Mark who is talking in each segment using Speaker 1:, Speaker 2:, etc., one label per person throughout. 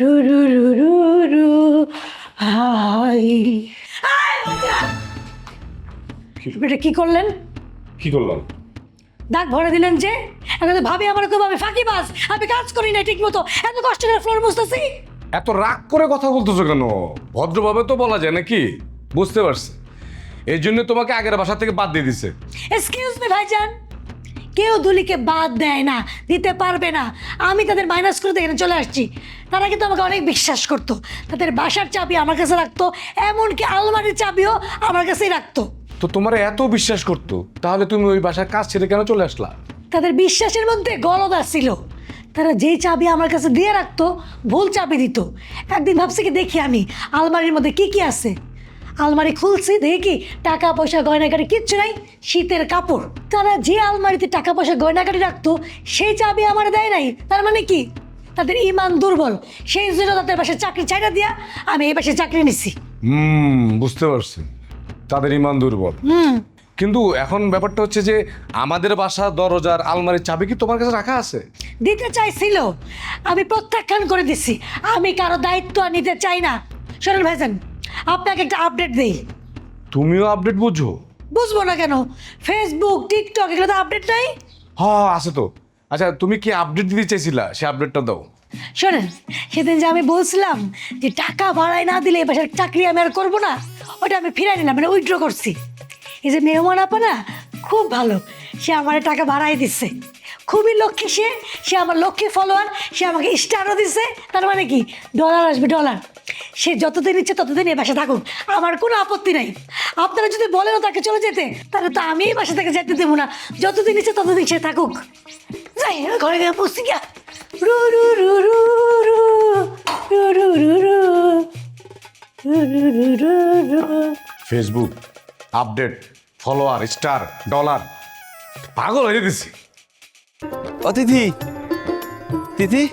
Speaker 1: রু রু রু রু রু হাই এটা কি করলেন?
Speaker 2: কি করলাম?
Speaker 1: দাগ ভরে দিলেন যে এখন তো ভাবি আমার খুব আমি ফাঁকিবাজ, আমি কাজ করি না ঠিক মতো, এত কষ্ট করে ফ্লোর মুছতেছি।
Speaker 2: এত রাগ করে কথা বলতেছো কেন? ভদ্রভাবে তো বলা যায় নাকি? বুঝতে পারছি, এই জন্য তোমাকে আগের বাসা থেকে বাদ দিয়ে দিছে।
Speaker 1: এক্সকিউজ মি ভাইজান, কেউ দুলিকে বাদ দেয় না, দিতে পারবে না। আমি তাদের মাইনাস করে এখানে চলে আসছি। তারা কিন্তু আমাকে অনেক বিশ্বাস করতো, তাদের বাসার চাবি আমার কাছে রাখতো, এমনকি আলমারির চাবিও আমার কাছেই রাখতো।
Speaker 2: তো তোমার এত বিশ্বাস করতো, তাহলে তুমি ওই বাসার কাজ ছেড়ে কেন চলে আসলা?
Speaker 1: তাদের বিশ্বাসের মধ্যে গলদ ছিল। তারা যেই চাবি আমার কাছে দিয়ে রাখতো ভুল চাবি দিত। একদিন ভাবছি কি দেখি আমি আলমারির মধ্যে কি কি আছে। আলমারি খুলছি দেখি কি টাকা পয়সা গয়নাগাড়ি কিচ্ছু নাই, শীতের কাপড়। তারা যে আলমারিতে টাকা পয়সা গয়নাগাড়ি রাখতো সেই চাবি আমার দেয় নাই। তার মানে কি তাদের ইমান দুর্বল, সেই জন্য তাদের বাসায় চাকরি ছাইড়া দিয়া আমি এই বাসায় চাকরি নিছি।
Speaker 2: বুঝতে পারছি, তাদের ইমান দুর্বল। কিন্তু এখন ব্যাপারটা হচ্ছে যে আমাদের বাসা দরজার আলমারির চাবি কি তোমার কাছে রাখা আছে?
Speaker 1: দিতে চাইছিল, আমি প্রত্যাখ্যান করে দিছি। আমি কারো দায়িত্ব আর নিতে চাই না। শোনেন ভাইজান, আপনাকে একটা আপডেট দেই।
Speaker 2: তুমিও আপডেট বুঝো?
Speaker 1: বুঝবো না কেন, ফেসবুক টিকটক এগুলো তো আপডেট নাই।
Speaker 2: হ্যাঁ আছে তো। আচ্ছা তুমি কি আপডেট দিতে চাইছিলা, সে আপডেটটা দাও।
Speaker 1: শোনেন, সেদিন যে আমি বলছিলাম যে টাকা ভাড়ায় না দিলে এবার চাকরি আমি আর করবো না, ওটা আমি ফিরাই নিলাম, মানে উইথড্র করছি। এই যে মেহমান আপা না, খুব ভালো, সে আমার টাকা ভাড়াই দিচ্ছে। খুবই লক্ষ্মী সে আমার লক্ষ্মী ফলোয়ার, সে আমাকে স্টারও দিচ্ছে। তার মানে কি ডলার আসবে ডলার। সে যতদিন ইচ্ছে ততদিন এই বাসা থাকুক, আমার কোনো আপত্তি নাই। আপনারা যদি বলেন তাকে চলে যেতে, তাহলে তো আমি এই বাসা থেকে যেতে দেবো না। যতদিন ইচ্ছে ততদিন সে থাকুক। যাই ঘরে গিয়ে বসছি গিয়া। রু রু রু রু রু রু রু রু রু রু রু রু রু।
Speaker 2: Facebook update, follower, star, dollar, পাগল হয়ে দিছি।
Speaker 3: অতিথি, তিথি,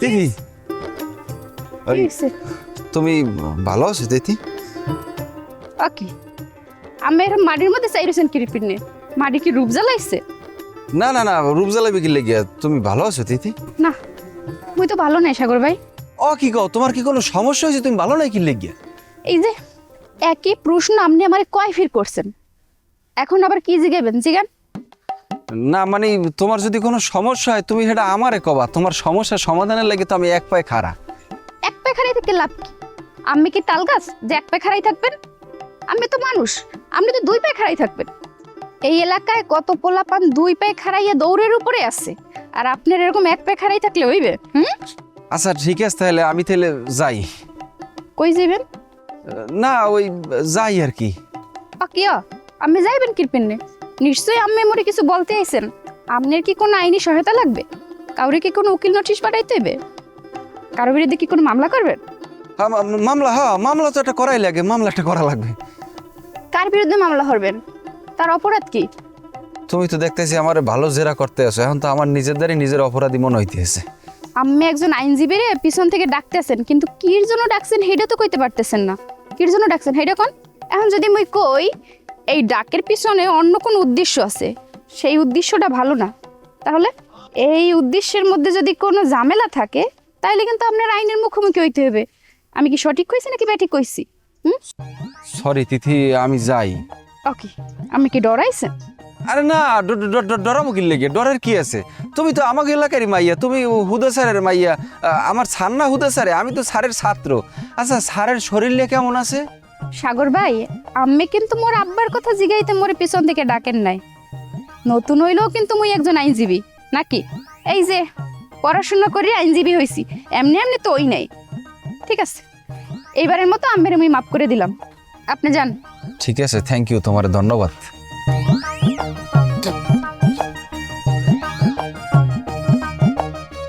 Speaker 3: তিথি, ওই, তুমি ভালো আছো তিথি?
Speaker 4: ওকে, আমি এরকম মাটির মধ্যে চাইছেন কিরিপিন নে মাটি কি রূপ জ্বালাইছে?
Speaker 3: না না না, রূপ জ্বালাবি কি লেগে? তুমি ভালো আছো তিথি?
Speaker 4: না, মুই তো ভালো নাই সাগর ভাই।
Speaker 3: ও কি কও, তোমার কি কোনো সমস্যা হয়েছে? তুমি ভালো নাই কি লেগে?
Speaker 4: এই যে একই প্রশ্ন আপনি আমার কয় ফির করছেন, এখন আবার কি জিগাবেন জিগান?
Speaker 3: না মানে তোমার যদি কোনো সমস্যা হয় তুমি সেটা আমারে কবা। তোমার সমস্যার সমাধানের লাগে তো আমি এক পায়ে খাড়া।
Speaker 4: এক পায়ে খাড়াই থেকে লাভ কি? আমি কি তাল গাছ যে এক পায়ে খাড়াই থাকবেন? আমি তো মানুষ, আপনি তো দুই পায়ে খাড়াই থাকবেন। এই এলাকায় কত পোলাপান দুই পায়ে খাড়াইয়া দৌড়ের উপরে আছে, আর আপনার এরকম এক পায়ে খাড়াই থাকলে হইবে?
Speaker 3: আচ্ছা ঠিক আছে, তাহলে আমি তাহলে যাই।
Speaker 4: কই যাবেন?
Speaker 3: না ওই যাই আর কি।
Speaker 4: কিয়া আপনি যাইবেন কিরপিনে? নিশ্চয়ই আমি মোরে কিছু বলতে আইছেন। আপনার কি কোনো আইনি সহায়তা লাগবে? কাউরে কি কোনো উকিল নোটিশ পাঠাইতে হবে? কারো বিরুদ্ধে কি কোনো মামলা করবেন?
Speaker 3: হ্যাঁ মামলা, হ্যাঁ মামলা তো একটা করাই লাগে, মামলা একটা করা লাগবে।
Speaker 4: কার বিরুদ্ধে মামলা করবেন? তার অপরাধ কি?
Speaker 3: তুমি তো দেখতেছি আমার ভালো জেরা করতে আছো, এখন তো আমার নিজের দ্বারাই নিজের অপরাধী মনে হইতেছে।
Speaker 4: আমি একজন আইনজীবীর পিছন থেকে ডাকতেছেন, কিন্তু কির জন্য ডাকছেন সেটা তো কইতে পারতেছেন না। কির জন্য ডাকছেন সেটা কোন? এখন যদি মুই কই এই ডাকের পিছনে অন্য কোনো উদ্দেশ্য আছে, সেই উদ্দেশ্যটা ভালো না, তাহলে এই উদ্দেশ্যের মধ্যে যদি কোনো ঝামেলা থাকে তাহলে কিন্তু আপনার আইনের মুখোমুখি হইতে হবে। আমি কি সঠিক কইছি নাকি ব্যাঠিক কইছি?
Speaker 3: সরি তিথি, আমি যাই।
Speaker 4: ওকে, আমি কি ডরাইছেন?
Speaker 3: আরে না, ডরাবো কি লেগে? ডরের কি আছে? তুমি তো আমাকে এলাকারই মাইয়া, তুমি হুদা স্যারের মাইয়া। আমার স্যার না হুদা স্যারে, আমি তো স্যারের ছাত্র। আচ্ছা স্যারের শরীর নিয়ে কেমন আছে?
Speaker 4: সাগর ভাই, আমি কিন্তু মোর আব্বার কথা জিগাইতে মোরে পিছন থেকে ডাকেন নাই। নতুন হইলেও কিন্তু মুই একজন আইনজীবী নাকি? এই যে পড়াশোনা করে আইনজীবী হইছি, এমনি এমনি তো ওই নাই। ঠিক আছে, এইবারের মতো আম্মের মুই মাফ করে দিলাম, আপনি যান।
Speaker 3: ঠিক আছে, থ্যাংক ইউ, তোমার ধন্যবাদ।